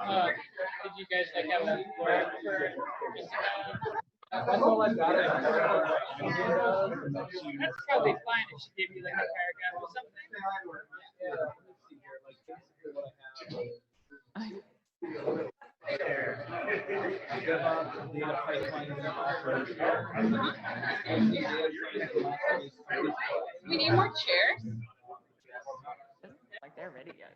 Did you guys like have a word for That's all I've got. That's probably fine if she gave you like a paragraph or something. Yeah, let me see here. Like basically what I have. Data pipelines. We need more chairs. Like they're ready yet.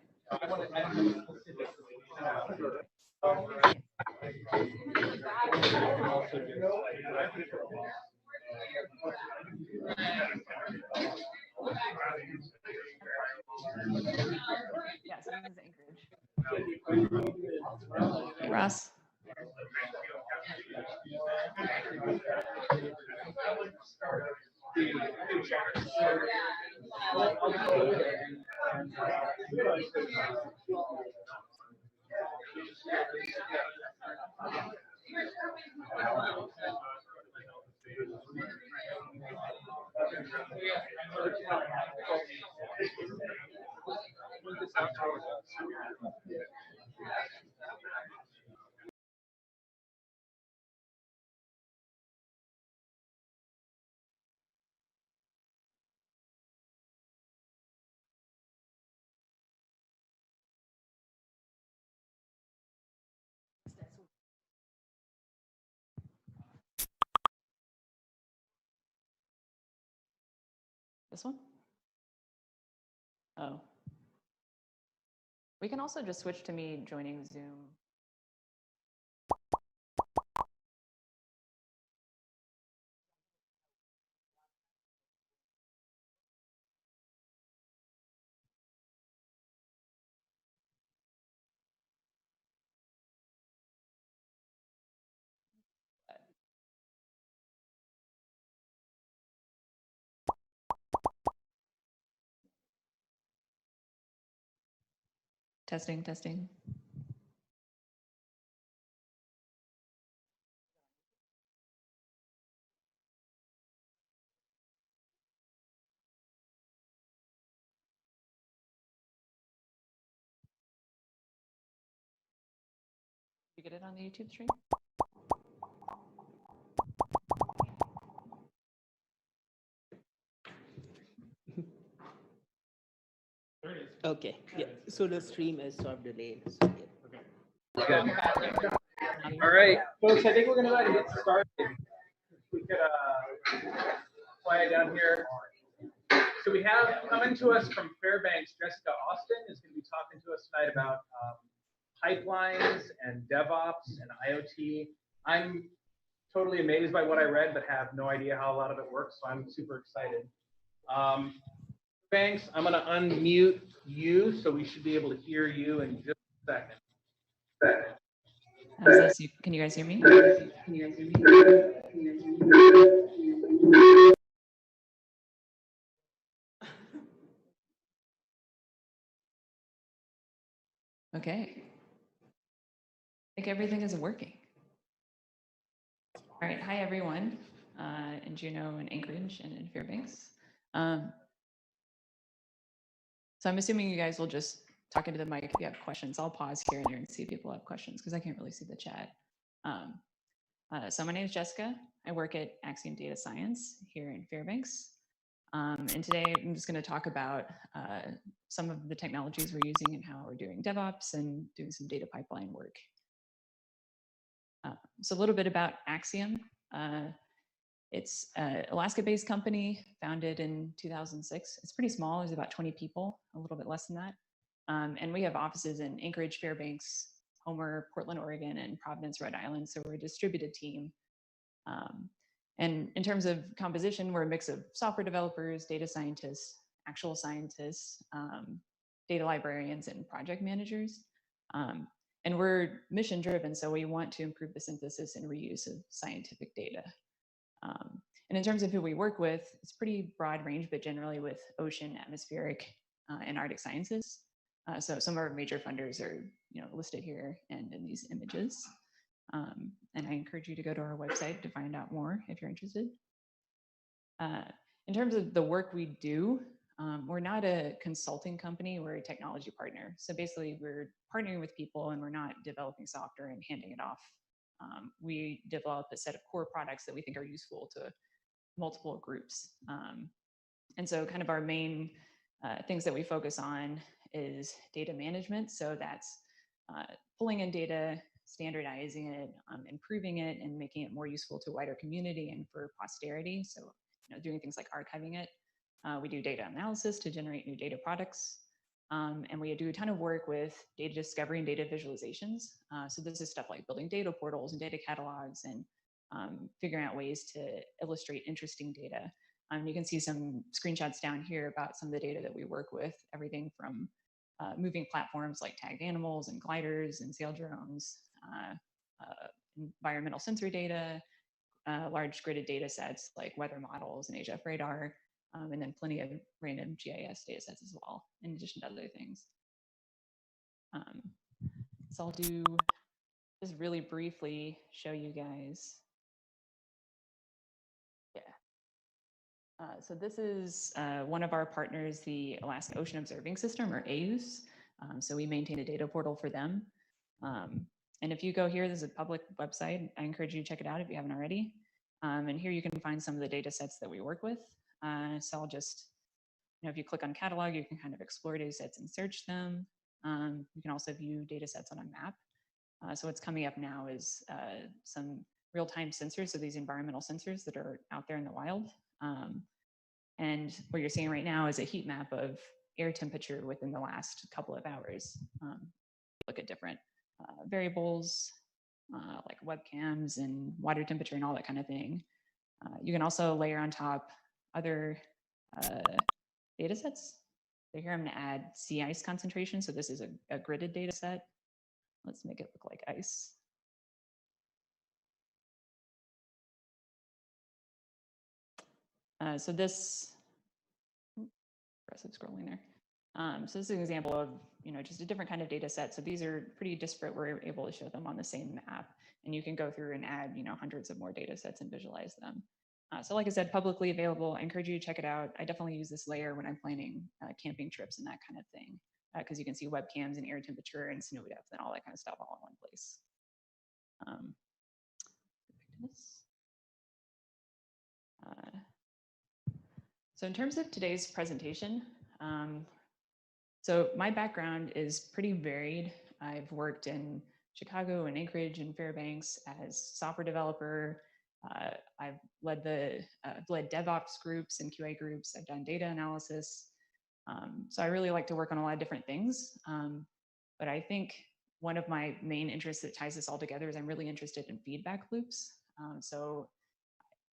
Yes, this is Anchorage. Hey, Ross. This one? Oh. We can also just switch to me joining Zoom. Testing, testing. You get it on the YouTube stream? Okay, yeah, so the stream is sort of delayed. So yeah. Good. All right, folks, I think we're gonna go ahead and get started. We could quiet down here. So we have coming to us from Fairbanks, Jessica Austin is going to be talking to us tonight about pipelines and DevOps and IoT. I'm totally amazed by what I read, but have no idea how a lot of it works, so I'm super excited. Thanks. I'm going to unmute you, so we should be able to hear you in just a second. How's this? Can you guys hear me? Okay. I think everything is working. All right. Hi, everyone in Juneau and Anchorage and in Fairbanks. So I'm assuming you guys will just talk into the mic if you have questions. I'll pause here and there and see if people have questions because I can't really see the chat. So my name is Jessica. I work at Axiom Data Science here in Fairbanks. And today I'm just going to talk about some of the technologies we're using and how we're doing DevOps and doing some data pipeline work. So a little bit about Axiom. It's an Alaska-based company founded in 2006. It's pretty small. There's about 20 people, a little bit less than that. And we have offices in Anchorage, Fairbanks, Homer, Portland, Oregon, and Providence, Rhode Island. So we're a distributed team. And in terms of composition, we're a mix of software developers, data scientists, actual scientists, data librarians, and project managers. And we're mission driven, so we want to improve the synthesis and reuse of scientific data. And in terms of who we work with, it's pretty broad range, but generally with ocean, atmospheric, and Arctic sciences. So some of our major funders are listed here and in these images. And I encourage you to go to our website to find out more if you're interested. In terms of the work we do, We're not a consulting company, we're a technology partner. So basically we're partnering with people and we're not developing software and handing it off. We develop a set of core products that we think are useful to multiple groups. And so kind of our main things that we focus on is data management. So that's pulling in data, standardizing it, improving it, and making it more useful to a wider community and for posterity. So doing things like archiving it. We do data analysis to generate new data products. And we do a ton of work with data discovery and data visualizations. So this is stuff like building data portals and data catalogs and figuring out ways to illustrate interesting data. You can see some screenshots down here about some of the data that we work with, everything from moving platforms like tagged animals and gliders and sail drones, environmental sensory data, large gridded data sets like weather models and HF radar, and then plenty of random GIS data sets as well, in addition to other things. So I'll do just really briefly show you guys. So this is one of our partners, the Alaska Ocean Observing System, or AOS. So we maintain a data portal for them. And if you go here, there's a public website. I encourage you to check it out if you haven't already. And here you can find some of the data sets that we work with. So I'll just, if you click on catalog, you can kind of explore data sets and search them. You can also view data sets on a map. So what's coming up now is some real-time sensors, so these environmental sensors that are out there in the wild. And what you're seeing right now is a heat map of air temperature within the last couple of hours. Look at different variables like webcams and water temperature and all that kind of thing. You can also layer on top other data sets. So here I'm going to add sea ice concentration. So this is a gridded data set. Let's make it look like ice. So this, aggressive scrolling there. So this is an example of, just a different kind of data set. So these are pretty disparate. We're able to show them on the same map, and you can go through and add, hundreds of more data sets and visualize them. So like I said, publicly available. I encourage you to check it out. I definitely use this layer when I'm planning camping trips and that kind of thing, because you can see webcams and air temperature and snow depth and all that kind of stuff all in one place. So in terms of today's presentation, so my background is pretty varied. I've worked in Chicago and Anchorage and Fairbanks as software developer. I've led led DevOps groups and QA groups. I've done data analysis. So I really like to work on a lot of different things. But I think one of my main interests that ties this all together is I'm really interested in feedback loops. So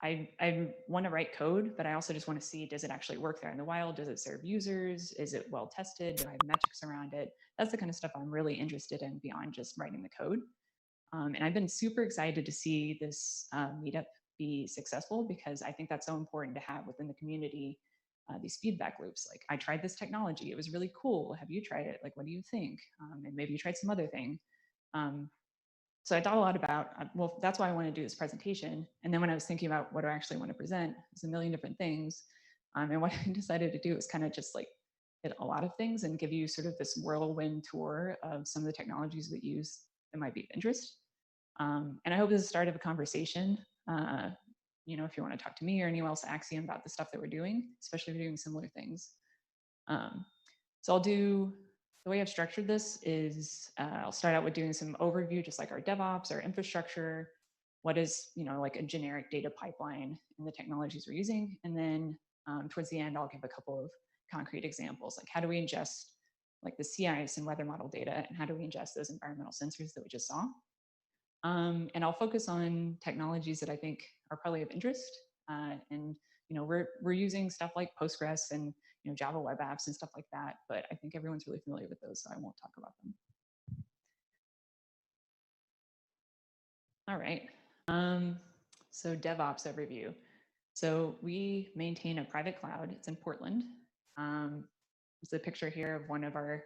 I want to write code, but I also just want to see, does it actually work there in the wild? Does it serve users? Is it well tested? Do I have metrics around it? That's the kind of stuff I'm really interested in beyond just writing the code. And I've been super excited to see this meetup be successful, because I think that's so important to have within the community, these feedback loops. Like, I tried this technology, it was really cool. Have you tried it? Like, what do you think? And maybe you tried some other thing. So I thought a lot about, well, that's why I want to do this presentation. And then when I was thinking about what do I actually want to present, there's a million different things. And what I decided to do is kind of just like hit a lot of things and give you sort of this whirlwind tour of some of the technologies we use that might be of interest. And I hope this is the start of a conversation. If you want to talk to me or anyone else at Axiom about the stuff that we're doing, especially if we're doing similar things. So I'll do, the way I've structured this is I'll start out with doing some overview, just like our DevOps, our infrastructure, what is, like a generic data pipeline and the technologies we're using. And then towards the end, I'll give a couple of concrete examples, like how do we ingest like the sea ice and weather model data, and how do we ingest those environmental sensors that we just saw. And I'll focus on technologies that I think are probably of interest. And we're using stuff like Postgres and Java web apps and stuff like that, but I think everyone's really familiar with those, so I won't talk about them. All right. So DevOps overview. So we maintain a private cloud. It's in Portland. There's a picture here of one of our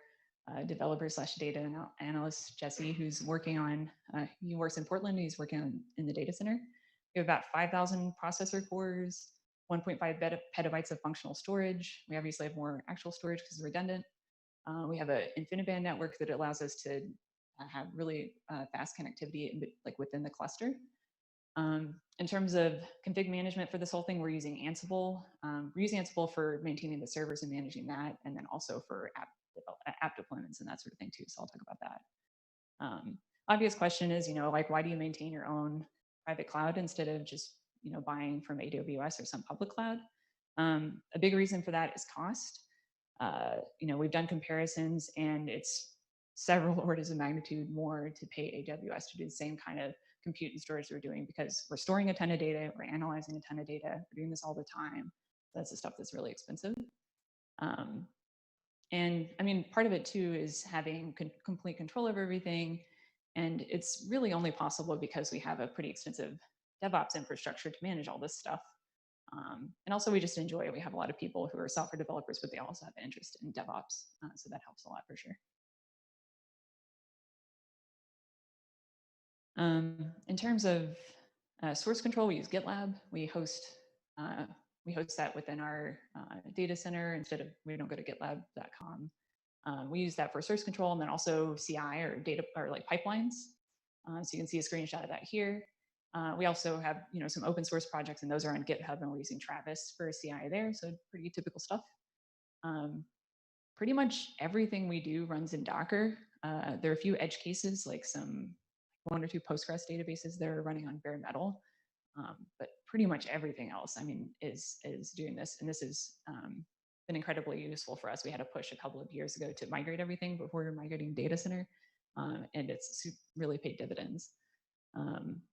developers / data analysts, Jesse, who's working on, he works in Portland, he's working in the data center. We have about 5,000 processor cores, 1.5 petabytes of functional storage. We obviously have more actual storage because it's redundant. We have an InfiniBand network that allows us to have really fast connectivity like within the cluster. In terms of config management for this whole thing, we're using Ansible. We're using Ansible for maintaining the servers and managing that, and then also for app deployments and that sort of thing too. So I'll talk about that. Obvious question is, like, why do you maintain your own private cloud instead of just, buying from AWS or some public cloud? A big reason for that is cost. We've done comparisons, and it's several orders of magnitude more to pay AWS to do the same kind of compute and storage we're doing, because we're storing a ton of data, we're analyzing a ton of data, we're doing this all the time. That's the stuff that's really expensive. And I mean, part of it too is having complete control over everything. And it's really only possible because we have a pretty extensive DevOps infrastructure to manage all this stuff. And also we just enjoy it. We have a lot of people who are software developers, but they also have an interest in DevOps. So that helps a lot for sure. In terms of source control, we use GitLab. We host that within our data center instead of, we don't go to gitlab.com. We use that for source control, and then also CI or data or like pipelines. So you can see a screenshot of that here. We also have some open source projects, and those are on GitHub, and we're using Travis for CI there. So pretty typical stuff. Pretty much everything we do runs in Docker. There are a few edge cases, like some 1 or 2 Postgres databases that are running on bare metal. But pretty much everything else, I mean, is doing this. And this has been incredibly useful for us. We had a push a couple of years ago to migrate everything before we were migrating data center. And it's really paid dividends.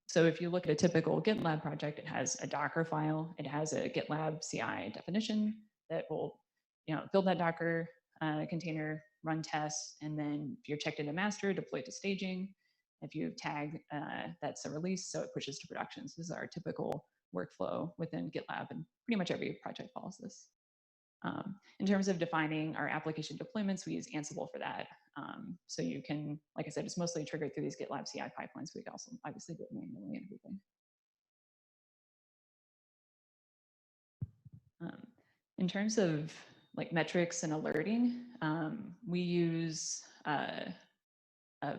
So if you look at a typical GitLab project, it has a Docker file. It has a GitLab CI definition that will build that Docker container, run tests, and then if you're checked into master, deploy to staging. If you tag, that's a release, so it pushes to production. So this is our typical workflow within GitLab, and pretty much every project follows this. In terms of defining our application deployments, we use Ansible for that. So you can, like I said, it's mostly triggered through these GitLab CI pipelines. We can also obviously do it manually and everything. In terms of like metrics and alerting, we use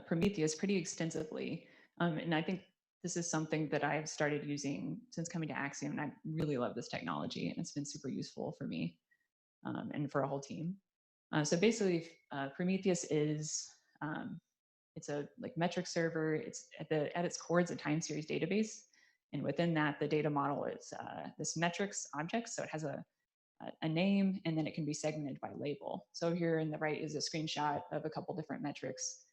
Prometheus pretty extensively. And I think this is something that I've started using since coming to Axiom, and I really love this technology, and it's been super useful for me and for a whole team. So basically, Prometheus is it's a like metric server. It's at its core, it's a time series database, and within that, the data model is this metrics object. So it has a name, and then it can be segmented by label. So here in the right is a screenshot of a couple different metrics.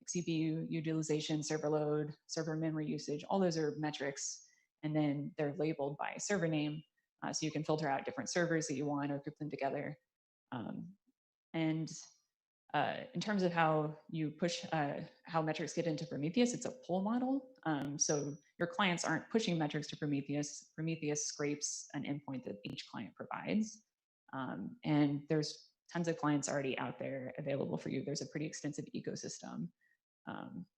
CPU utilization, server load, server memory usage, all those are metrics, and then they're labeled by server name, so you can filter out different servers that you want or group them together. And in terms of how you push, how metrics get into Prometheus, it's a pull model. So your clients aren't pushing metrics to Prometheus. Prometheus scrapes an endpoint that each client provides. And there's tons of clients already out there available for you. There's a pretty extensive ecosystem.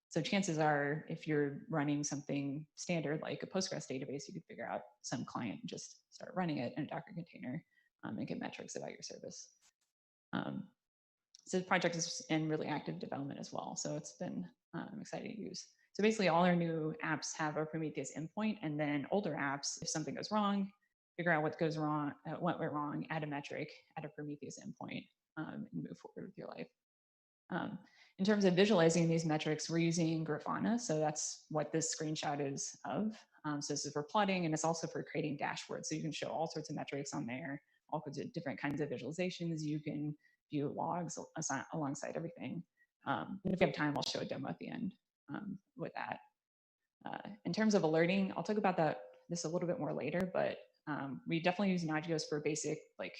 So chances are, if you're running something standard like a Postgres database, you could figure out some client and just start running it in a Docker container and get metrics about your service. So the project is in really active development as well. So it's been exciting to use. So basically all our new apps have a Prometheus endpoint, and then older apps, if something goes wrong, figure out what goes wrong, what went wrong, add a metric, add a Prometheus endpoint, and move forward with your life. In terms of visualizing these metrics, we're using Grafana. So that's what this screenshot is of. So this is for plotting, and it's also for creating dashboards. So you can show all sorts of metrics on there, all sorts of different kinds of visualizations. You can view logs alongside everything. And if we have time, I'll show a demo at the end with that. In terms of alerting, I'll talk about this a little bit more later, but we definitely use Nagios for basic, like,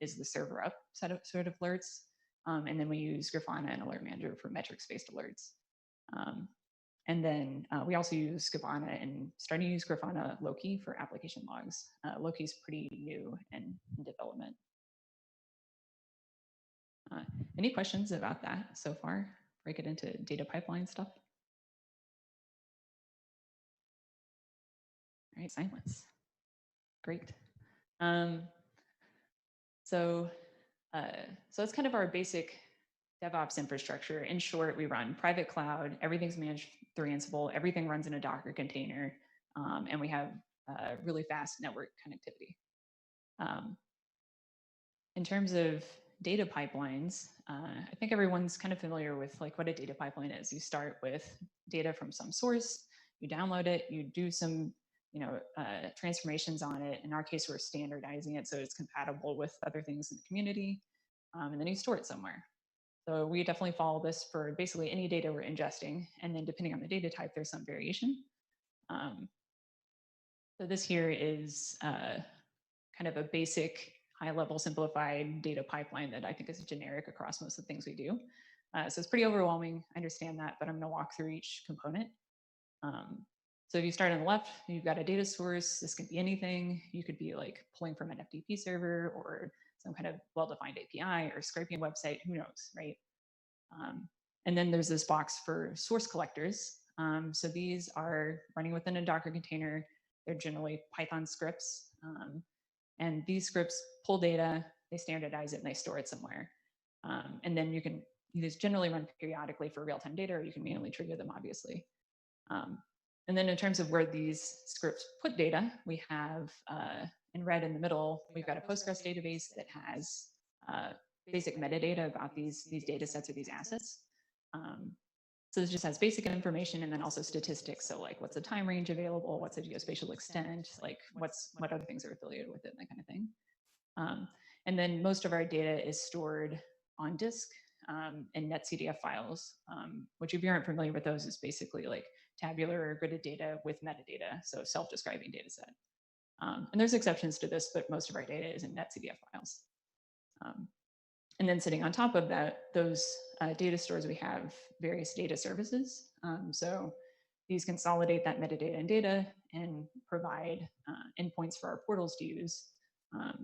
is the server up sort of alerts. And then we use Grafana and Alert Manager for metrics-based alerts. And then we also use Grafana and starting to use Grafana Loki for application logs. Loki is pretty new and in development. Any questions about that so far? Break it into data pipeline stuff. All right, silence. Great. Um, so it's kind of our basic DevOps infrastructure. In short, we run private cloud, everything's managed through Ansible, everything runs in a Docker container, and we have really fast network connectivity. In terms of data pipelines, I think everyone's kind of familiar with like what a data pipeline is. You start with data from some source, you download it, you do some transformations on it. In our case, we're standardizing it so it's compatible with other things in the community, and then you store it somewhere. So we definitely follow this for basically any data we're ingesting, and then depending on the data type, there's some variation. So this here is kind of a basic, high-level, simplified data pipeline that I think is generic across most of the things we do. So it's pretty overwhelming, I understand that, but I'm gonna walk through each component. So if you start on the left, you've got a data source. This can be anything. You could be like pulling from an FTP server or some kind of well-defined API or scraping a website, who knows, right? And then there's this box for source collectors. So these are running within a Docker container. They're generally Python scripts. And these scripts pull data, they standardize it, and they store it somewhere. And then these generally run periodically for real-time data, or you can manually trigger them, obviously. And then in terms of where these scripts put data, we have in red in the middle, we've got a Postgres database that has basic metadata about these data sets or these assets. So this just has basic information and then also statistics. So like what's the time range available, what's the geospatial extent, like what other things are affiliated with it, that kind of thing. And then most of our data is stored on disk in netcdf files, which if you aren't familiar with those is basically like tabular or gridded data with metadata, so self-describing data set. And there's exceptions to this, but most of our data is in netcdf files. And then sitting on top of that, those data stores, we have various data services. So these consolidate that metadata and data and provide endpoints for our portals to use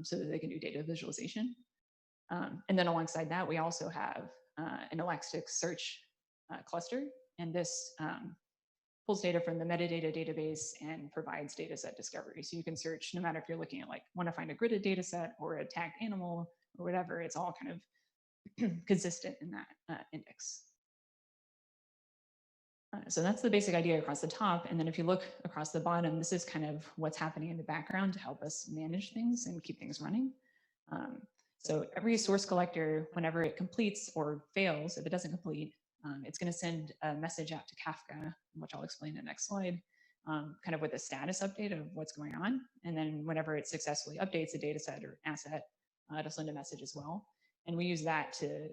so that they can do data visualization. And then alongside that, we also have an Elasticsearch cluster. And this pulls data from the metadata database and provides data set discovery. So you can search no matter if you're looking at like, want to find a gridded data set or a tagged animal or whatever, it's all kind of consistent in that index. So that's the basic idea across the top. And then if you look across the bottom, this is kind of what's happening in the background to help us manage things and keep things running. So every source collector, whenever it completes or fails, if it doesn't complete, it's going to send a message out to Kafka, which I'll explain in the next slide, kind of with a status update of what's going on. And then whenever it successfully updates a data set or asset, it'll send a message as well. And we use that to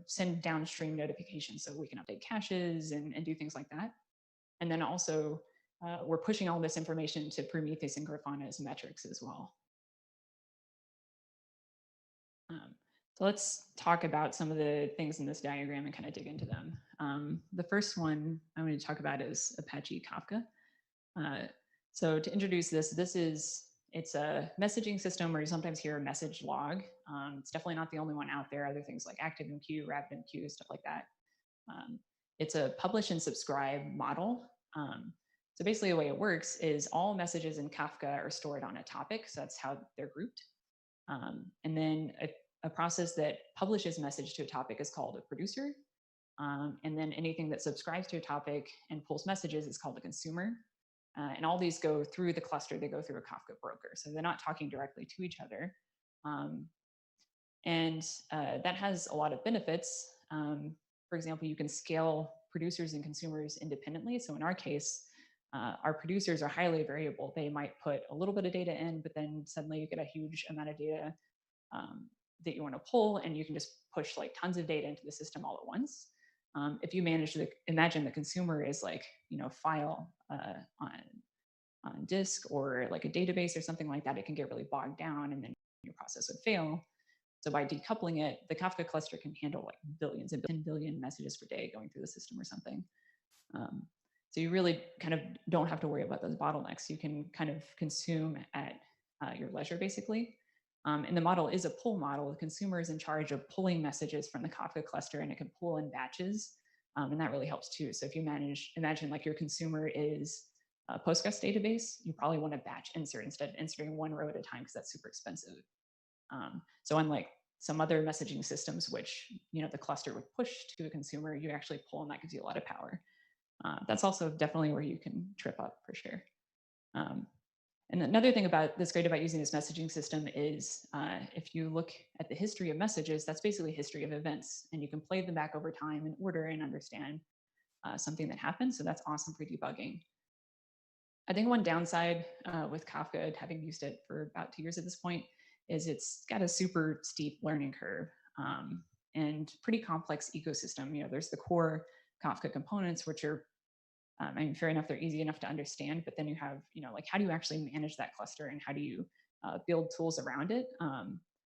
send downstream notifications so we can update caches and do things like that. And then also, we're pushing all this information to Prometheus and Grafana as metrics as well. So let's talk about some of the things in this diagram and kind of dig into them. The first one I'm going to talk about is Apache Kafka. So to introduce this, it's a messaging system where you sometimes hear a message log. It's definitely not the only one out there. Other things like ActiveMQ, RabbitMQ, stuff like that. It's a publish and subscribe model. So basically the way it works is all messages in Kafka are stored on a topic. So that's how they're grouped. And then a process that publishes message to a topic is called a producer. And then anything that subscribes to a topic and pulls messages is called a consumer. And all these go through the cluster, they go through a Kafka broker. So they're not talking directly to each other. And that has a lot of benefits. For example, you can scale producers and consumers independently. So in our case, our producers are highly variable. They might put a little bit of data in, but then suddenly you get a huge amount of data that you want to pull, and you can just push like tons of data into the system all at once. If you manage to imagine the consumer is like, file on disk or like a database or something like that, it can get really bogged down and then your process would fail. So by decoupling it, the Kafka cluster can handle like billions and 10 billion messages per day going through the system or something. So you really kind of don't have to worry about those bottlenecks. You can kind of consume at your leisure, basically. And the model is a pull model. The consumer is in charge of pulling messages from the Kafka cluster, and it can pull in batches. And that really helps too. So if you imagine like your consumer is Postgres database, you probably want to batch insert instead of inserting one row at a time because that's super expensive. So unlike some other messaging systems, which the cluster would push to a consumer, you actually pull, and that gives you a lot of power. That's also definitely where you can trip up for sure. And another thing that's great about using this messaging system is if you look at the history of messages, that's basically history of events, and you can play them back over time in order and understand something that happened. So that's awesome for debugging. I think one downside with Kafka, having used it for about 2 years at this point, is it's got a super steep learning curve and pretty complex ecosystem. There's the core Kafka components, which are, fair enough, they're easy enough to understand, but then you have, like, how do you actually manage that cluster, and how do you build tools around it?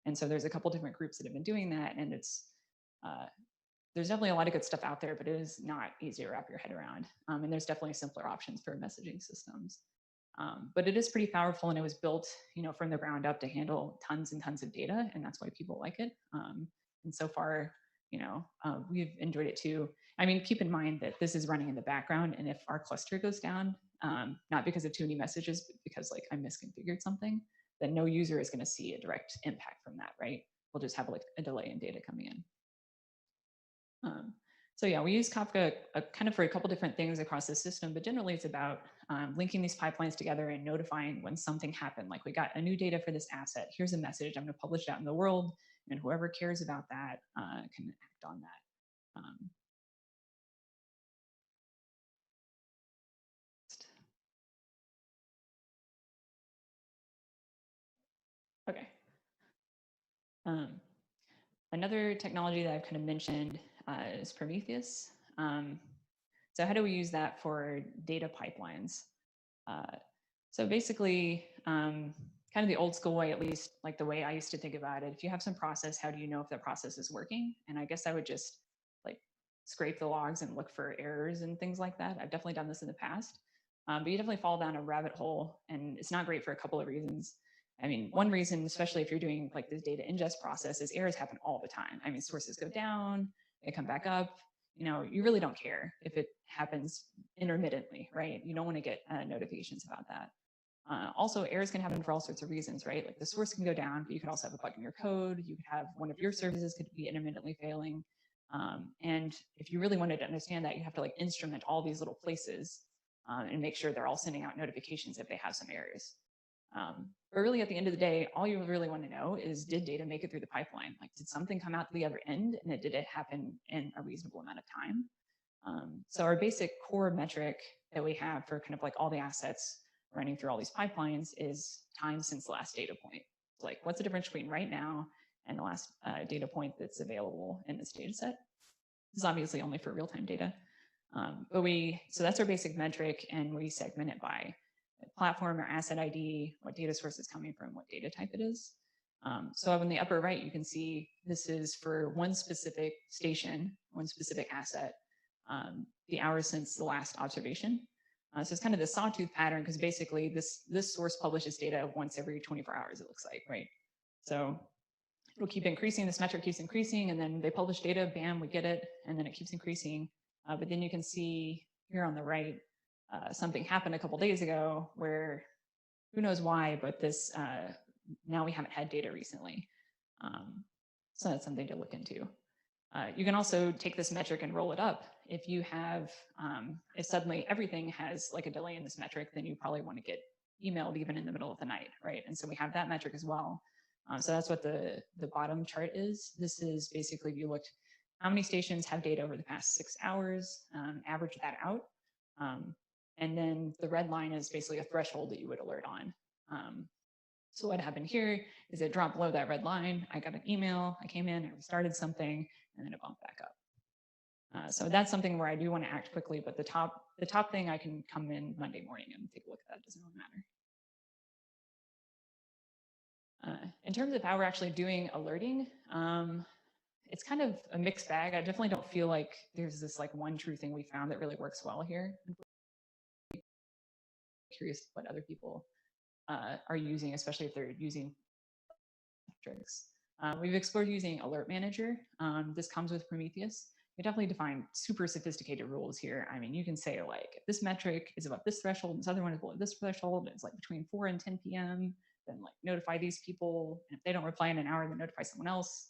And so there's a couple different groups that have been doing that, and there's definitely a lot of good stuff out there, but it is not easy to wrap your head around. And there's definitely simpler options for messaging systems. But it is pretty powerful, and it was built, from the ground up to handle tons and tons of data, and that's why people like it. And so far, we've enjoyed it too. Keep in mind that this is running in the background, and if our cluster goes down, not because of too many messages, but because I misconfigured something, then no user is going to see a direct impact from that, right? We'll just have a delay in data coming in. So yeah, we use Kafka kind of for a couple different things across the system, but generally it's about linking these pipelines together and notifying when something happened. Like, we got a new data for this asset. Here's a message. I'm going to publish it out in the world, and whoever cares about that can act on that. Okay. Another technology that I've kind of mentioned is Prometheus. So how do we use that for data pipelines? So basically, kind of the old school way, at least like the way I used to think about it, if you have some process, how do you know if that process is working? And I guess I would just scrape the logs and look for errors and things like that. I've definitely done this in the past, but you definitely fall down a rabbit hole, and it's not great for a couple of reasons. One reason, especially if you're doing this data ingest process, is errors happen all the time. Sources go down, they come back up. You really don't care if it happens intermittently, right? You don't want to get notifications about that. Also, errors can happen for all sorts of reasons, right? Like, the source can go down, but you could also have a bug in your code. You could have one of your services could be intermittently failing. And if you really wanted to understand that, you have to instrument all these little places and make sure they're all sending out notifications if they have some errors. But really, at the end of the day, all you really want to know is, did data make it through the pipeline? Did something come out to the other end, and did it happen in a reasonable amount of time? So our basic core metric that we have for kind of all the assets running through all these pipelines is time since the last data point. What's the difference between right now and the last data point that's available in this data set? This is obviously only for real-time data. So that's our basic metric, and we segment it by platform or asset ID, what data source is coming from, what data type it is. So up in the upper right, you can see this is for one specific station, one specific asset, the hours since the last observation. So it's kind of the sawtooth pattern, because basically this source publishes data once every 24 hours, it looks like, right? So it'll keep increasing, this metric keeps increasing, and then they publish data, bam, we get it, and then it keeps increasing. But then you can see here on the right, something happened a couple days ago where, who knows why, but this, now we haven't had data recently. So that's something to look into. You can also take this metric and roll it up. If you have, if suddenly everything has a delay in this metric, then you probably want to get emailed even in the middle of the night, right? And so we have that metric as well. So that's what the bottom chart is. This is basically, if you looked how many stations have data over the past 6 hours, average that out. And then the red line is basically a threshold that you would alert on. So what happened here is it dropped below that red line. I got an email, I came in, I restarted something, and then it bumped back up. So that's something where I do want to act quickly, but the top thing, I can come in Monday morning and take a look at that. It doesn't really matter. In terms of how we're actually doing alerting, it's kind of a mixed bag. I definitely don't feel like there's this one true thing we found that really works well here. I'm curious what other people are using, especially if they're using metrics. We've explored using Alert Manager. This comes with Prometheus. we definitely define super sophisticated rules here. I mean, you can say like, if this metric is above this threshold, this other one is below this threshold, it's like between 4 and 10 p.m., then like notify these people. And if they don't reply in an hour, then notify someone else.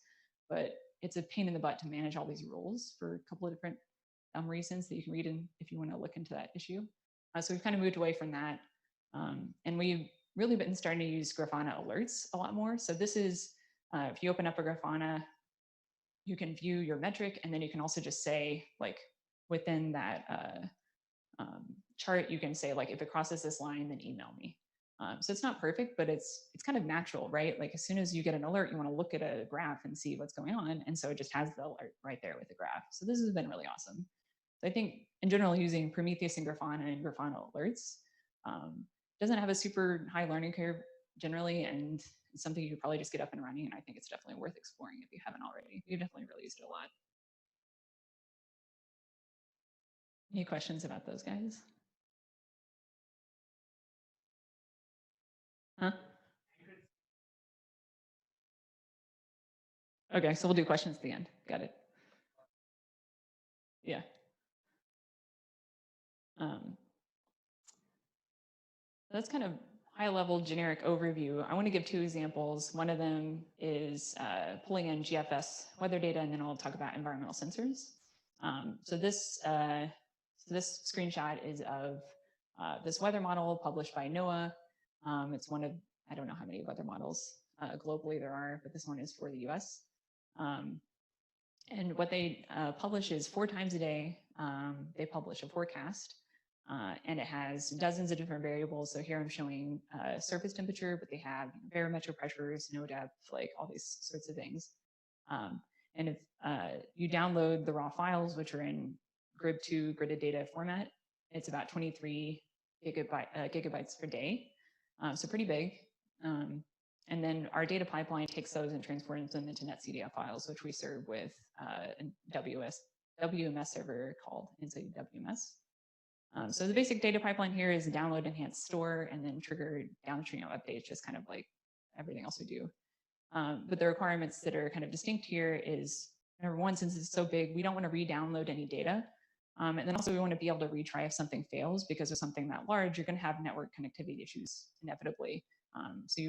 But it's a pain in the butt to manage all these rules for a couple of different reasons that you can read in if you want to look into that issue. So we've kind of moved away from that. And we've really been starting to use Grafana alerts a lot more. So this is, if you open up a Grafana, you can view your metric, and then you can also just say, like, within that chart, you can say, like, if it crosses this line, then email me. So it's not perfect, but it's kind of natural, right? Like, as soon as you get an alert, you want to look at a graph and see what's going on. And so it just has the alert right there with the graph. So this has been really awesome. So I think, in general, using Prometheus and Grafana alerts doesn't have a super high learning curve generally, and it's something you could probably just get up and running. And I think it's definitely worth exploring if you haven't already. We've definitely really used it a lot. Any questions about those guys? Huh? Okay, so we'll do questions at the end. Got it. Yeah. That's kind of high-level generic overview. I want to give 2 examples. One of them is pulling in GFS weather data, and then I'll talk about environmental sensors. So this screenshot is of this weather model published by NOAA. It's one of, I don't know how many weather models globally there are, but this one is for the US. And what they publish is 4 times a day, they publish a forecast. And it has dozens of different variables. So here I'm showing surface temperature, but they have barometric pressures, snow depth, like all these sorts of things. And if you download the raw files, which are in GRIB2 gridded data format, it's about 23 gigabytes per day. So pretty big. And then our data pipeline takes those and transforms them into netcdf files, which we serve with a WMS server called Insight WMS. So the basic data pipeline here is download, enhance, store, and then trigger downstream updates, just kind of like everything else we do. But the requirements that are kind of distinct here is, number one, since it's so big, we don't want to re-download any data. And then also we want to be able to retry if something fails, because of something that large, you're going to have network connectivity issues inevitably. So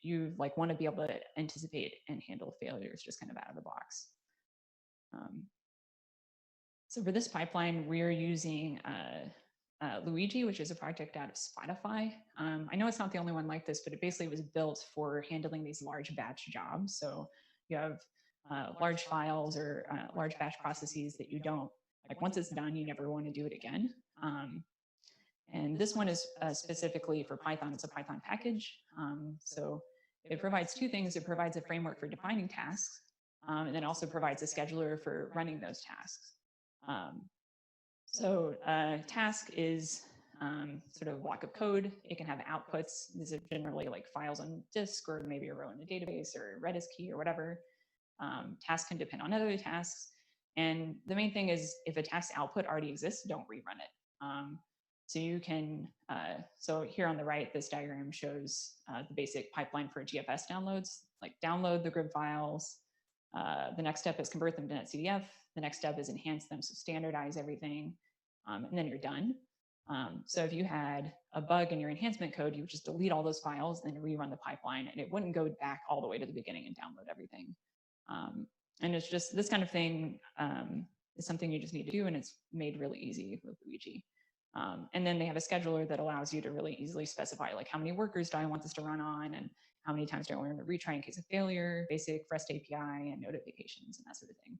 you like want to be able to anticipate and handle failures just kind of out of the box. So for this pipeline, we're using Luigi, which is a project out of Spotify. I know it's not the only one like this, but it basically was built for handling these large batch jobs. So you have large files or large batch processes that you don't, like once it's done, you never want to do it again. And this one is specifically for Python. It's a Python package. So it provides 2 things. It provides a framework for defining tasks, and then also provides a scheduler for running those tasks. So task is sort of a block of code. It can have outputs. These are generally like files on disk, or maybe a row in the database, or Redis key, or whatever. Tasks can depend on other tasks. And the main thing is, if a task output already exists, don't rerun it. So you can, so here on the right, this diagram shows the basic pipeline for GFS downloads, like download the GRIB files. The next step is convert them to netcdf. The next step is enhance them, so standardize everything, and then you're done. So if you had a bug in your enhancement code, you would just delete all those files, then rerun the pipeline, and it wouldn't go back all the way to the beginning and download everything. And it's just this kind of thing is something you just need to do, and it's made really easy with Luigi. And then they have a scheduler that allows you to really easily specify, like, how many workers do I want this to run on, and how many times do I want to retry in case of failure, basic REST API and notifications and that sort of thing.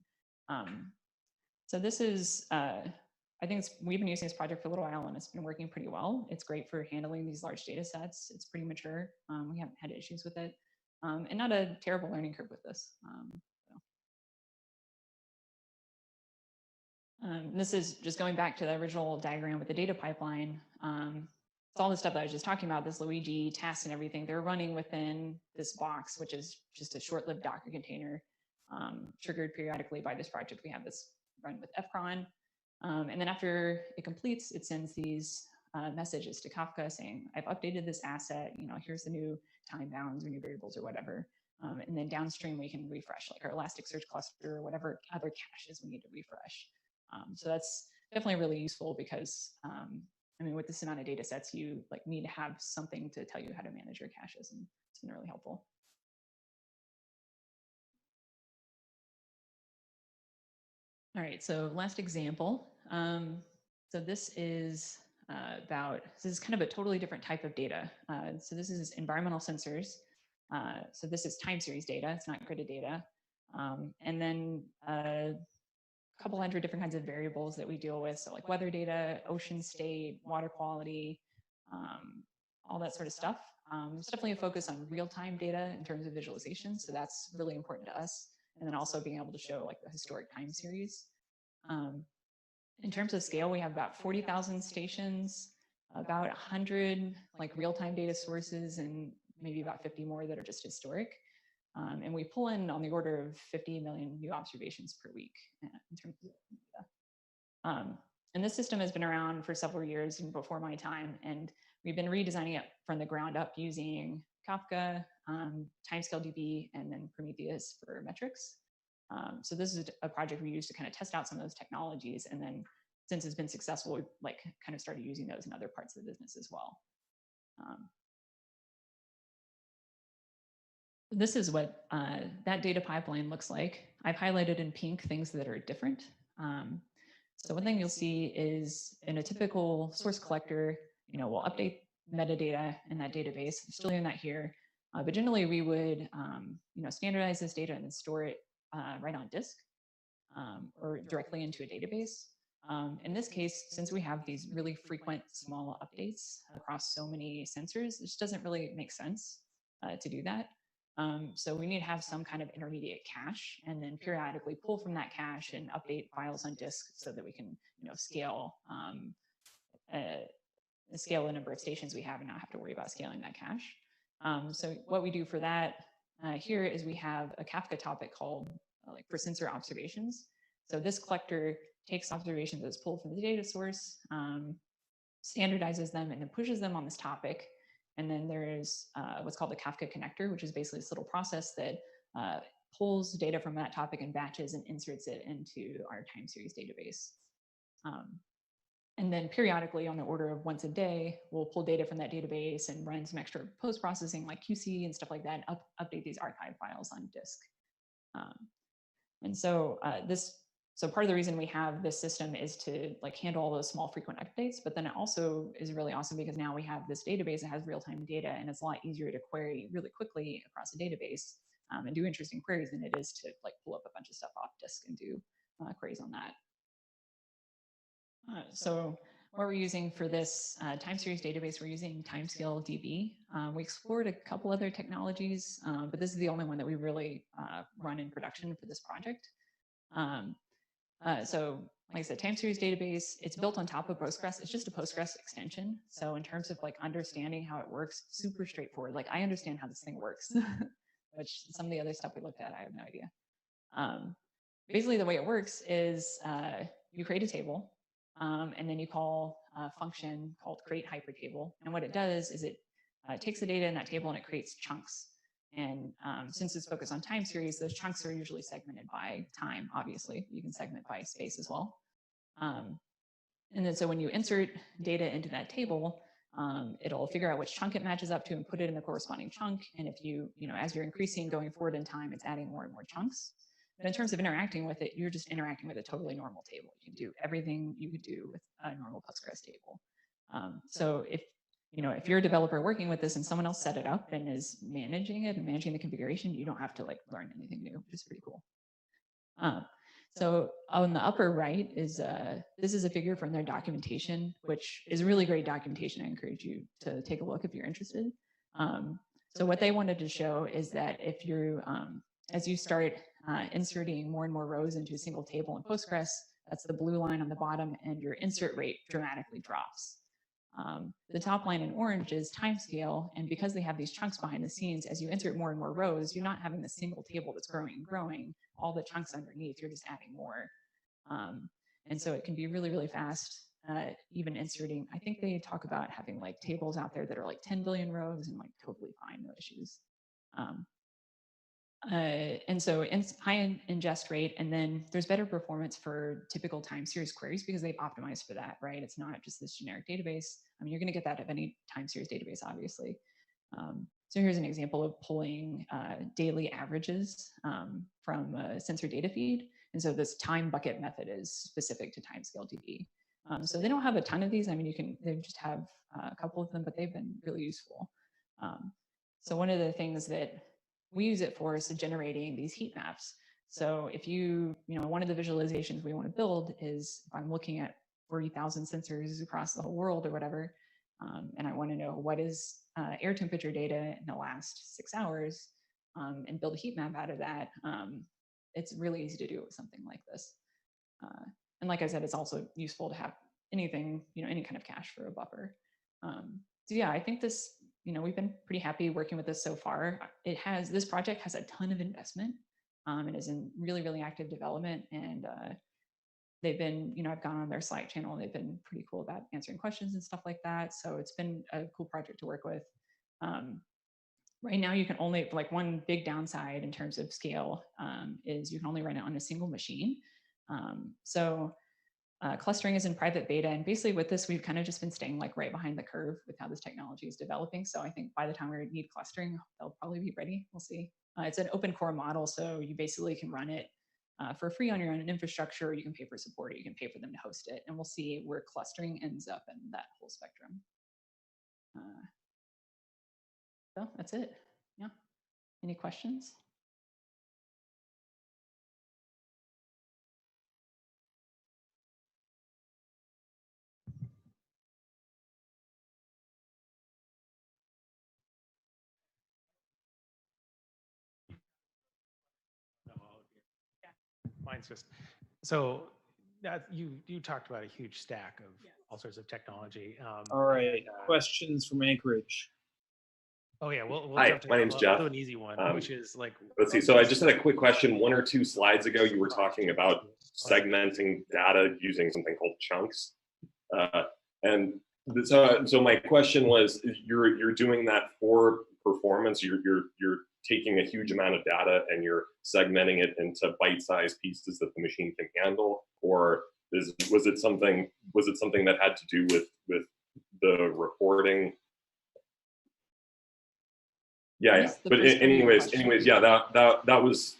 So this is, I think we've been using this project for a little while, and it's been working pretty well. It's great for handling these large data sets. It's pretty mature. We haven't had issues with it, and not a terrible learning curve with this. This is just going back to the original diagram with the data pipeline. It's all the stuff that I was just talking about, this Luigi tasks and everything. They're running within this box, which is just a short-lived Docker container triggered periodically by this project. We have this run with Fcron. And then after it completes, it sends these messages to Kafka saying, I've updated this asset, you know, here's the new time bounds or new variables or whatever. And then downstream, we can refresh like our Elasticsearch cluster or whatever other caches we need to refresh. So that's definitely really useful because, I mean, with this amount of data sets, you like need to have something to tell you how to manage your caches, and it's been really helpful. All right, so last example. So this is this is kind of a totally different type of data. So this is environmental sensors. So this is time series data, it's not gridded data. And then a couple hundred different kinds of variables that we deal with. So like weather data, ocean state, water quality, all that sort of stuff. There's definitely a focus on real-time data in terms of visualization. So that's really important to us. And then also being able to show like the historic time series. In terms of scale, we have about 40,000 stations, about 100 like real-time data sources, and maybe about 50 more that are just historic. And we pull in on the order of 50 million new observations per week in terms of data. And this system has been around for several years before my time, and we've been redesigning it from the ground up using Kafka, Timescale DB, and then Prometheus for metrics. So this is a project we used to kind of test out some of those technologies, and then since it's been successful, we've like kind of started using those in other parts of the business as well. This is what that data pipeline looks like. I've highlighted in pink things that are different. So one thing you'll see is in a typical source collector, we'll update metadata in that database. We're still doing that here. But generally we would, standardize this data and then store it right on disk or directly into a database. In this case, since we have these really frequent small updates across so many sensors, it just doesn't really make sense to do that. So we need to have some kind of intermediate cache and then periodically pull from that cache and update files on disk so that we can scale the number of stations we have and not have to worry about scaling that cache. So what we do for that here is we have a Kafka topic called like for sensor observations. So this collector takes observations that's pulled from the data source, standardizes them, and then pushes them on this topic. And then there's what's called the Kafka connector, which is basically this little process that pulls data from that topic in batches and inserts it into our time series database. And then periodically, on the order of once a day, we'll pull data from that database and run some extra post-processing like QC and stuff like that, and update these archive files on disk. And so so part of the reason we have this system is to like handle all those small frequent updates, but then it also is really awesome because now we have this database that has real-time data, and it's a lot easier to query really quickly across a database and do interesting queries than it is to like pull up a bunch of stuff off disk and do queries on that. So what we're using for this time series database, we're using Timescale DB. We explored a couple other technologies, but this is the only one that we really run in production for this project. So like I said, time series database, it's built on top of Postgres. It's just a Postgres extension. So in terms of like understanding how it works, super straightforward. Like I understand how this thing works, which some of the other stuff we looked at, I have no idea. Basically the way it works is you create a table and then you call a function called create hypertable. And what it does is it takes the data in that table and it creates chunks. And since it's focused on time series, those chunks are usually segmented by time, obviously. You can segment by space as well. And then so when you insert data into that table, it'll figure out which chunk it matches up to and put it in the corresponding chunk. And if as you're increasing going forward in time, it's adding more and more chunks. But in terms of interacting with it, you're just interacting with a totally normal table. You can do everything you could do with a normal Postgres table. So if you're a developer working with this and someone else set it up and is managing it and managing the configuration, you don't have to like learn anything new, which is pretty cool. So on the upper right is this is a figure from their documentation, which is really great documentation. I encourage you to take a look if you're interested. So what they wanted to show is that if you as you start inserting more and more rows into a single table in Postgres, that's the blue line on the bottom, and your insert rate dramatically drops. The top line in orange is timescale, and because they have these chunks behind the scenes, as you insert more and more rows, you're not having the single table that's growing and growing. All the chunks underneath, you're just adding more. And so it can be really, really fast, even inserting. I think they talk about having like tables out there that are like 10 billion rows and like totally fine, no issues. And so high ingest rate, and then there's better performance for typical time series queries because they've optimized for that, right? It's not just this generic database. I mean, you're going to get that of any time series database, obviously. So here's an example of pulling daily averages from a sensor data feed. And so this time bucket method is specific to timescale DB. So they don't have a ton of these. I mean, they just have a couple of them, but they've been really useful. So one of the things that we use it for is generating these heat maps. So if one of the visualizations we want to build is if I'm looking at 40,000 sensors across the whole world or whatever, and I want to know what is air temperature data in the last 6 hours, and build a heat map out of that, it's really easy to do with something like this. And like I said, it's also useful to have anything, any kind of cache for a buffer. So yeah, I think this, we've been pretty happy working with this so far. This project has a ton of investment and is in really, really active development. And they've been, I've gone on their Slack channel and they've been pretty cool about answering questions and stuff like that. So it's been a cool project to work with. Right now, you can only, like, one big downside in terms of scale is you can only run it on a single machine. Clustering is in private beta, and basically with this, we've kind of just been staying like right behind the curve with how this technology is developing. So I think by the time we need clustering, they'll probably be ready. We'll see. It's an open core model, so you basically can run it for free on your own infrastructure, or you can pay for support, or you can pay for them to host it. And we'll see where clustering ends up in that whole spectrum. So that's it. Yeah. Any questions? Mine's just, so that you talked about a huge stack of all sorts of technology. All right, questions from Anchorage. Oh yeah, we'll Hi, jump to my name's Jeff. an easy one, which is like. Let's see. So I just had a quick question. 1 or 2 slides ago, you were talking about segmenting data using something called chunks, and so my question was, you're doing that for performance. You're taking a huge amount of data and you're segmenting it into bite-sized pieces that the machine can handle, or was it something that had to do with the reporting? Yeah. But anyways, yeah, that was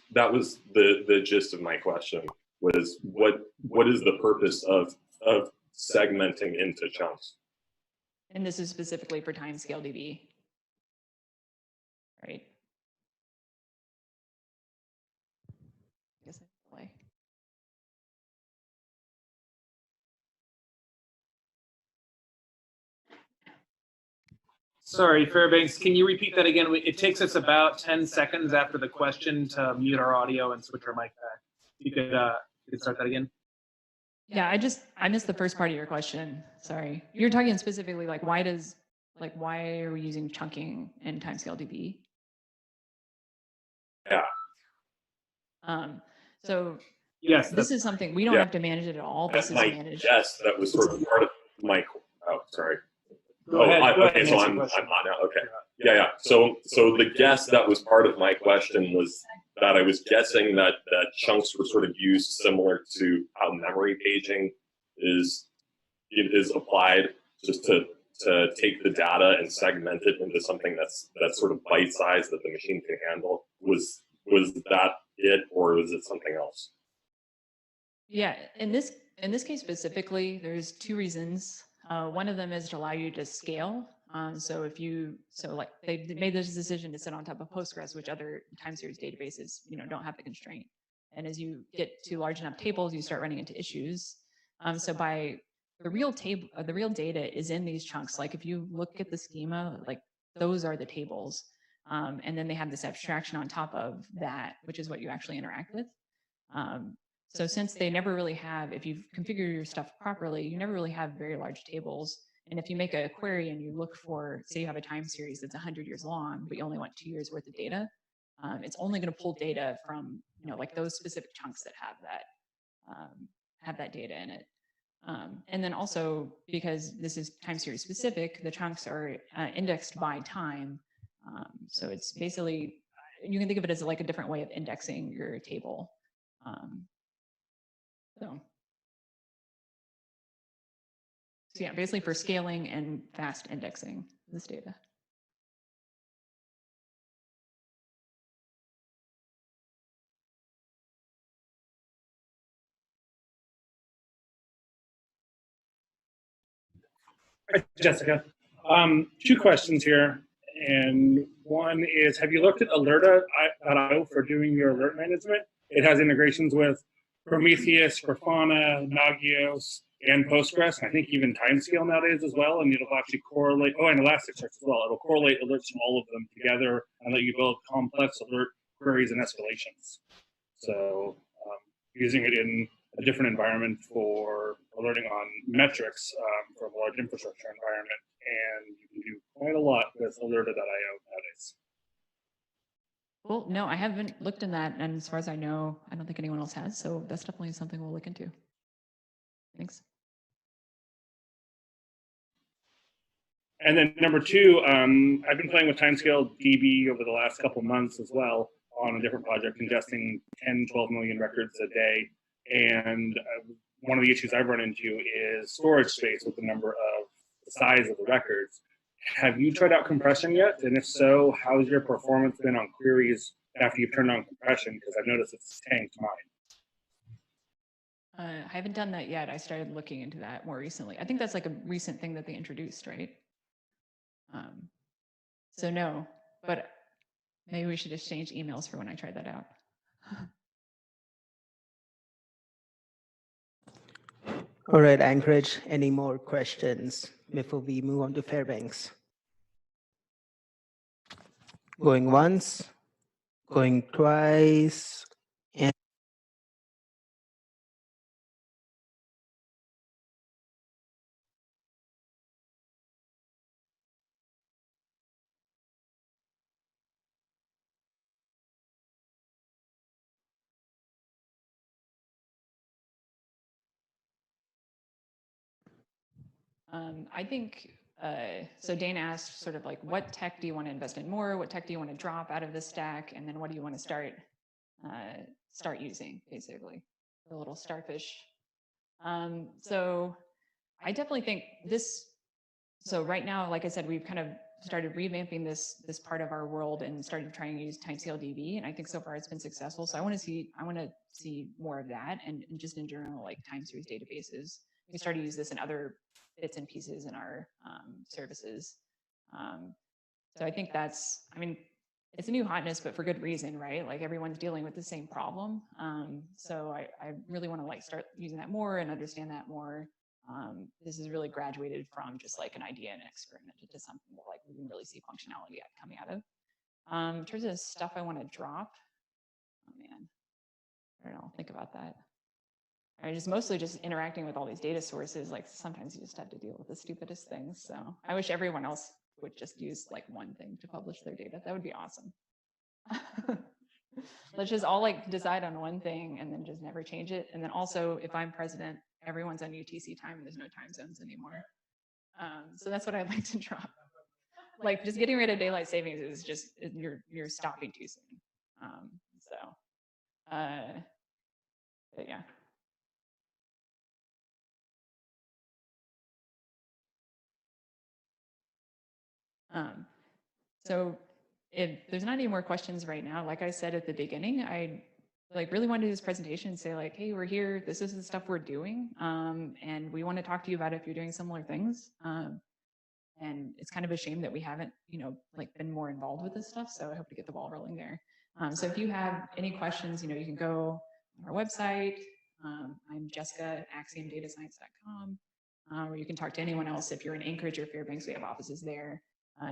the gist of my question. Was what is the purpose of segmenting into chunks? And this is specifically for timescale DB, right? I guess I play. Sorry, Fairbanks, can you repeat that again? It takes us about 10 seconds after the question to mute our audio and switch our mic back. You could start that again? Yeah, I missed the first part of your question. Sorry. You're talking specifically like why are we using chunking in timescale DB? Yeah. So yes, this is something we don't have to manage it at all. This is managed. Yes, that was sort of part of my. Oh, sorry. Go ahead. Okay, so I'm on now. Okay. Yeah. So the guess that was part of my question was that I was guessing that chunks were sort of used similar to how memory paging is applied, just to take the data and segment it into something that's sort of bite-sized that the machine can handle. Was that it, or was it something else? Yeah, in this case specifically, there's 2 reasons. One of them is to allow you to scale. So they made this decision to sit on top of Postgres, which other time series databases, don't have the constraint. And as you get to large enough tables, you start running into issues. So by the real data is in these chunks. Like if you look at the schema, like those are the tables. And then they have this abstraction on top of that, which is what you actually interact with. So since they never really have, if you configure your stuff properly, you never really have very large tables. And if you make a query and you look for, say you have a time series that's 100 years long, but you only want 2 years worth of data, it's only going to pull data from, like those specific chunks that have that data in it. And then also, because this is time series specific, the chunks are indexed by time. So it's basically, you can think of it as like a different way of indexing your table. So yeah, basically for scaling and fast indexing this data. Hi, Jessica. Two questions here. And one is, have you looked at Alerta.io for doing your alert management? It has integrations with Prometheus, Grafana, Nagios, and Postgres, and I think even Timescale nowadays as well. And it'll actually correlate, and Elasticsearch as well. It'll correlate alerts from all of them together and let you build complex alert queries and escalations. So using it in a different environment for alerting on metrics from a large infrastructure environment, and you can do quite a lot with Alerta.io nowadays. Well, no, I haven't looked in that, and as far as I know, I don't think anyone else has, so that's definitely something we'll look into. Thanks. And then number two, I've been playing with Timescale DB over the last couple months as well on a different project, ingesting 10, 12 million records a day. And one of the issues I've run into is storage space with the number of the size of the records. Have you tried out compression yet? And if so, how's your performance been on queries after you've turned on compression? Because I've noticed it's tanked mine. I haven't done that yet. I started looking into that more recently. I think that's like a recent thing that they introduced, right? So no, but maybe we should exchange emails for when I tried that out. All right, Anchorage, any more questions before we move on to Fairbanks? Going once, going twice, and I think, so Dane asked sort of like, what tech do you want to invest in more? What tech do you want to drop out of the stack? And then what do you want to start using, basically, the little starfish. So I definitely think this, so right now, like I said, we've kind of started revamping this part of our world and started trying to use timescale DB. And I think so far it's been successful. So I want to see more of that, and just in general, like time series databases. We started to use this in other bits and pieces in our services. So I think that's, I mean, it's a new hotness, but for good reason, right? Like everyone's dealing with the same problem. So I really want to like start using that more and understand that more. This is really graduated from just like an idea and experimented to something that like we can really see functionality coming out of. In terms of stuff I want to drop, oh man, I don't know, think about that. I just mostly just interacting with all these data sources. Like sometimes you just have to deal with the stupidest things. So I wish everyone else would just use like one thing to publish their data. That would be awesome. Let's just all like decide on one thing and then just never change it. And then also, if I'm president, everyone's on UTC time and there's no time zones anymore. So that's what I'd like to drop. Like just getting rid of daylight savings is just, you're stopping too soon. But yeah. So if there's not any more questions right now, like I said at the beginning, I like really want to do this presentation and say like, hey, we're here, this is the stuff we're doing. And we want to talk to you about it if you're doing similar things. And it's kind of a shame that we haven't, like been more involved with this stuff. So I hope to get the ball rolling there. So if you have any questions, you can go on our website. I'm Jessica at axiomdatascience.com. Or you can talk to anyone else. If you're in Anchorage or Fairbanks, we have offices there.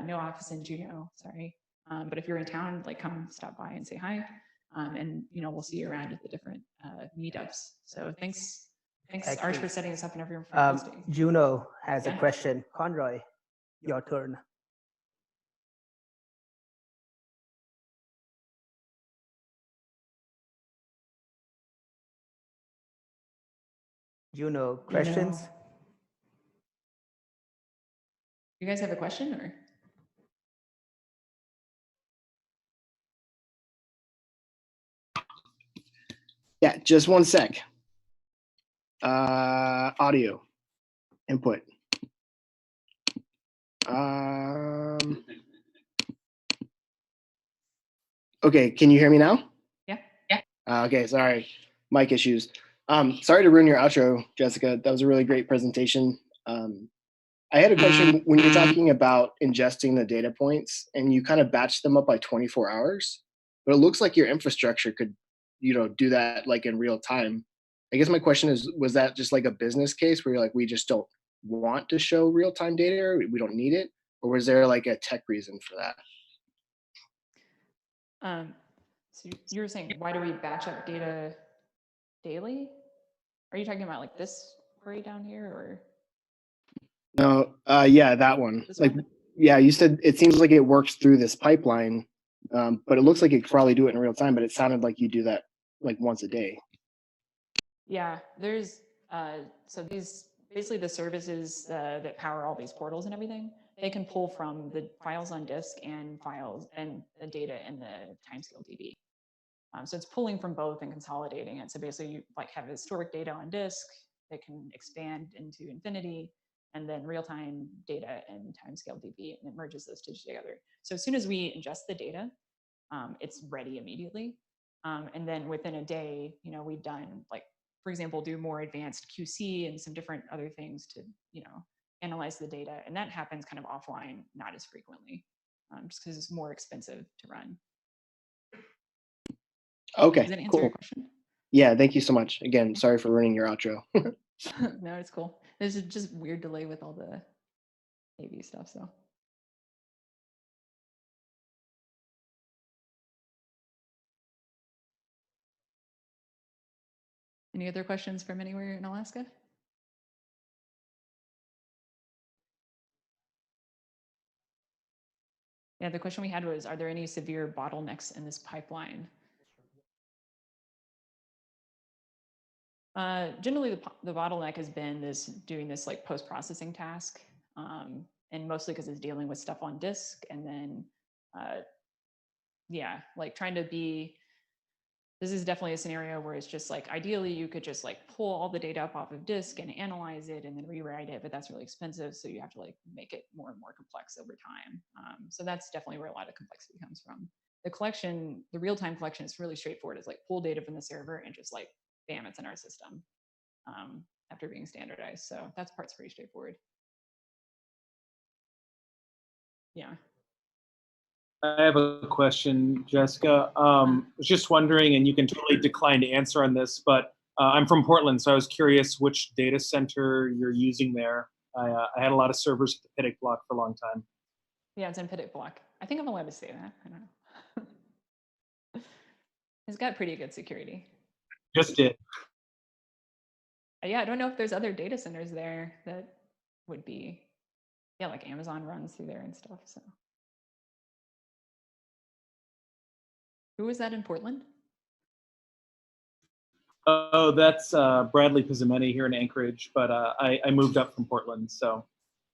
No office in Juneau, sorry. But if you're in town, like come stop by and say hi. And we'll see you around at the different meetups. So thanks Arch for setting this up and everyone for hosting. Juno has a question. Conroy, your turn. Juno, questions? You guys have a question or? Yeah, just one sec. Audio input. Okay, can you hear me now? Yeah. Okay, sorry, mic issues. Sorry to ruin your outro, Jessica. That was a really great presentation. I had a question when you're talking about ingesting the data points and you kind of batch them up by 24 hours, but it looks like your infrastructure could, do that like in real time. I guess my question is, was that just like a business case where you're like, we just don't want to show real time data, or we don't need it? Or was there like a tech reason for that? So you were saying, why do we batch up data daily? Are you talking about like this query down here, or? No, yeah, that one. This Like, one? yeah, you said it seems like it works through this pipeline, but it looks like you could probably do it in real time, but it sounded like you do that like once a day. Yeah, there's, so these, basically the services that power all these portals and everything, they can pull from the files on disk and files and the data in the timescale DB. So it's pulling from both and consolidating it. So basically you like have historic data on disk that can expand into infinity, and then real-time data and timescale DB, and it merges those two together. So as soon as we ingest the data, it's ready immediately. And then within a day, we've done, like, for example, do more advanced QC and some different other things to, analyze the data. And that happens kind of offline, not as frequently, just because it's more expensive to run. Okay, Does that answer cool. your question? Yeah, thank you so much. Again, sorry for ruining your outro. No, it's cool. There's just weird delay with all the AV stuff, so. Any other questions from anywhere in Alaska? Yeah, the question we had was, are there any severe bottlenecks in this pipeline? Generally, the bottleneck has been doing this like post-processing task, and mostly because it's dealing with stuff on disk, and then, yeah, like trying to be. This is definitely a scenario where it's just like, ideally you could just like pull all the data up off of disk and analyze it and then rewrite it, but that's really expensive. So you have to like make it more and more complex over time. So that's definitely where a lot of complexity comes from. The collection, the real-time collection is really straightforward. It's like pull data from the server and just like, bam, it's in our system after being standardized. So that part's pretty straightforward. Yeah. I have a question, Jessica. I was just wondering, and you can totally decline to answer on this, but I'm from Portland, so I was curious which data center you're using there. I had a lot of servers at the Pittock block for a long time. Yeah, it's in Pittock block. I think I'm allowed to say that. I don't know. It's got pretty good security. Just did. Yeah, I don't know if there's other data centers there that would be, yeah, like Amazon runs through there and stuff, so. Who was that in Portland? Oh, that's Bradley Pizzameni here in Anchorage, but I moved up from Portland, so.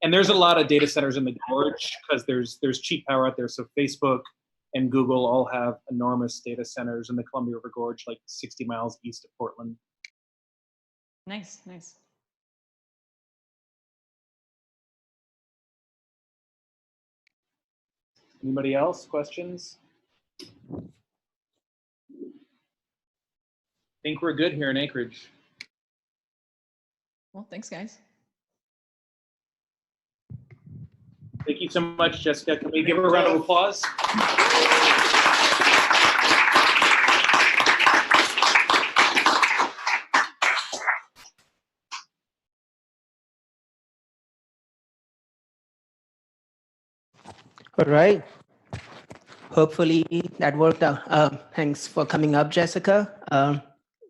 And there's a lot of data centers in the gorge because there's cheap power out there. So Facebook and Google all have enormous data centers in the Columbia River Gorge, like 60 miles east of Portland. Nice, nice. Anybody else? Questions? I think we're good here in Anchorage. Well, thanks, guys. Thank you so much, Jessica. Can we give her a round of applause? All right. Hopefully that worked out. Thanks for coming up, Jessica.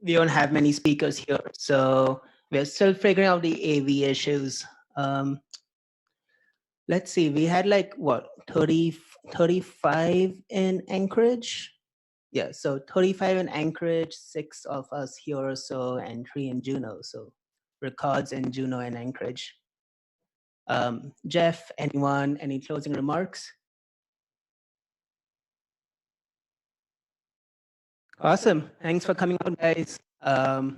We don't have many speakers here, so we're still figuring out the AV issues. Let's see, we had like what, 35 in Anchorage? Yeah, so 35 in Anchorage, 6 of us here or so, and 3 in Juneau. So records in Juneau and Anchorage. Jeff, anyone, any closing remarks? Awesome. Thanks for coming out, guys. Not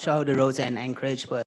sure how the roads are in Anchorage, but